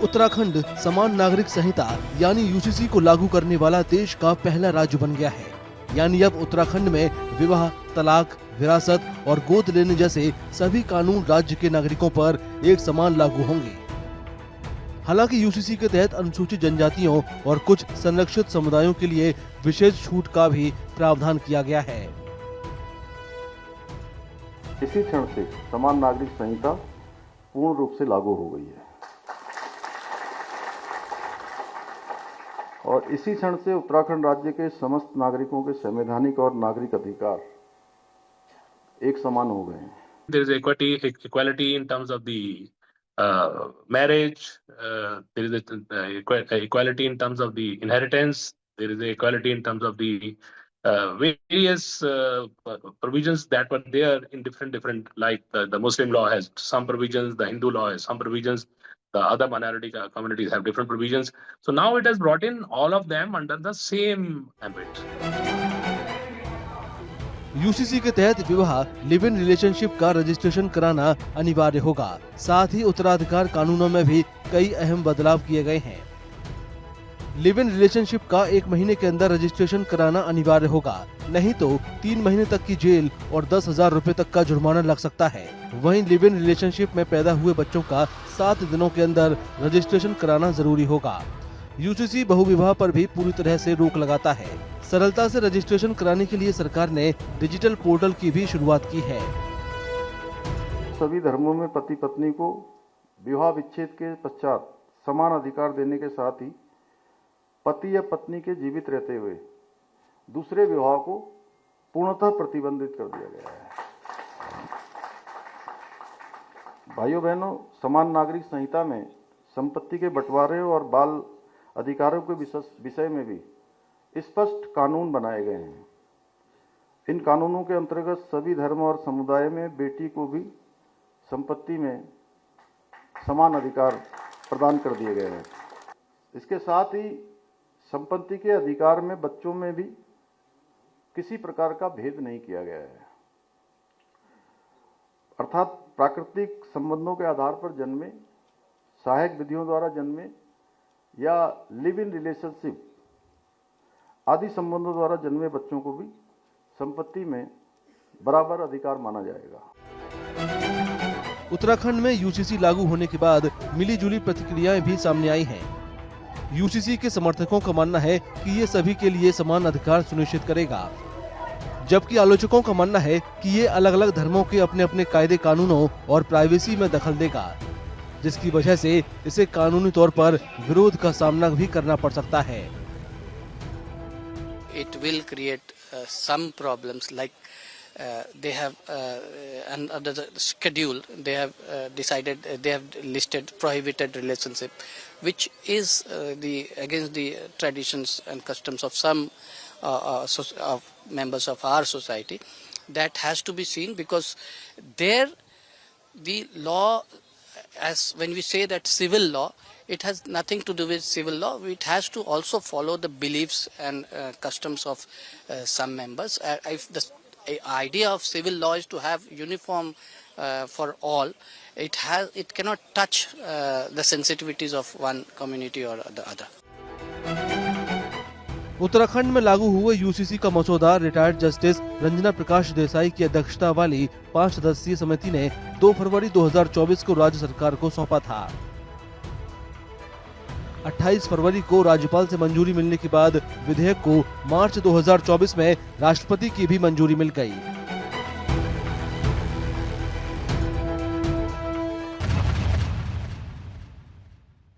उत्तराखंड समान नागरिक संहिता यानी यूसीसी को लागू करने वाला देश का पहला राज्य बन गया है। यानी अब उत्तराखंड में विवाह, तलाक, विरासत और गोद लेने जैसे सभी कानून राज्य के नागरिकों पर एक समान लागू होंगे। हालांकि यूसीसी के तहत अनुसूचित जनजातियों और कुछ संरक्षित समुदायों के लिए विशेष छूट का भी प्रावधान किया गया है। इसी क्षण से समान नागरिक संहिता पूर्ण रूप से लागू हो गई है और इसी क्षण से उत्तराखंड राज्य के समस्त नागरिकों के संवैधानिक और नागरिक अधिकार एक समान हो गए हैं। There is equality in terms of the marriage. There is equality in terms of the inheritance. There is equality in terms of the various provisions that were there in different like the Muslim law has some provisions, the Hindu law has some provisions, the other minority communities have different provisions. So now it has brought in all of them under the same ambit. UCC के तहत विवाह, live in relationship का registration कराना अनिवार्य होगा। साथ ही उत्तराधिकार कानूनों में भी कई अहम बदलाव किए गए हैं। लिव इन रिलेशनशिप का 1 महीने के अंदर रजिस्ट्रेशन कराना अनिवार्य होगा, नहीं तो 3 महीने तक की जेल और 10,000 रुपए तक का जुर्माना लग सकता है। वहीं लिव इन रिलेशनशिप में पैदा हुए बच्चों का 7 दिनों के अंदर रजिस्ट्रेशन कराना जरूरी होगा। यूसीसी बहुविवाह पर भी पूरी तरह से रोक लगाता है। सरलता से रजिस्ट्रेशन कराने के लिए सरकार ने डिजिटल पोर्टल की भी शुरुआत की है। सभी धर्मों में पति पत्नी को विवाह विच्छेद के पश्चात समान अधिकार देने के साथ ही पति या पत्नी के जीवित रहते हुए दूसरे विवाह को पूर्णतः प्रतिबंधित कर दिया गया है। भाइयों बहनों, समान नागरिक संहिता में संपत्ति के बंटवारे और बाल अधिकारों के विषय में भी स्पष्ट कानून बनाए गए हैं। इन कानूनों के अंतर्गत सभी धर्म और समुदाय में बेटी को भी संपत्ति में समान अधिकार प्रदान कर दिए गए हैं। इसके साथ ही संपत्ति के अधिकार में बच्चों में भी किसी प्रकार का भेद नहीं किया गया है। अर्थात प्राकृतिक संबंधों के आधार पर जन्मे, सहायक विधियों द्वारा जन्मे या लिव इन रिलेशनशिप आदि संबंधों द्वारा जन्मे बच्चों को भी संपत्ति में बराबर अधिकार माना जाएगा। उत्तराखंड में यूसीसी लागू होने के बाद मिली-जुली प्रतिक्रियाएं भी सामने आई हैं। यूसीसी के समर्थकों का मानना है कि ये सभी के लिए समान अधिकार सुनिश्चित करेगा, जबकि आलोचकों का मानना है कि ये अलग-अलग धर्मों के अपने-अपने कायदे कानूनों और प्राइवेसी में दखल देगा, जिसकी वजह से इसे कानूनी तौर पर विरोध का सामना भी करना पड़ सकता है। It will create some problems like they have under the schedule they have decided they have listed prohibited relationship, which is against the traditions and customs of some of members of our society. That has to be seen because there the law, as when we say that civil law, it has nothing to do with civil law. It has to also follow the beliefs and customs of some members. If the idea of civil law is to have uniform for all, it cannot touch the sensitivities of one community or the other. Uttarakhand में लागू हुए UCC का मसौदा retired justice Ranjana Prakash Desai की अध्यक्षता वाली 5 सदस्यीय समिति ने 2 फरवरी 2024 को राज्य सरकार को सौंपा था। 28 फरवरी को राज्यपाल से मंजूरी मिलने के बाद विधेयक को मार्च 2024 में राष्ट्रपति की भी मंजूरी मिल गई।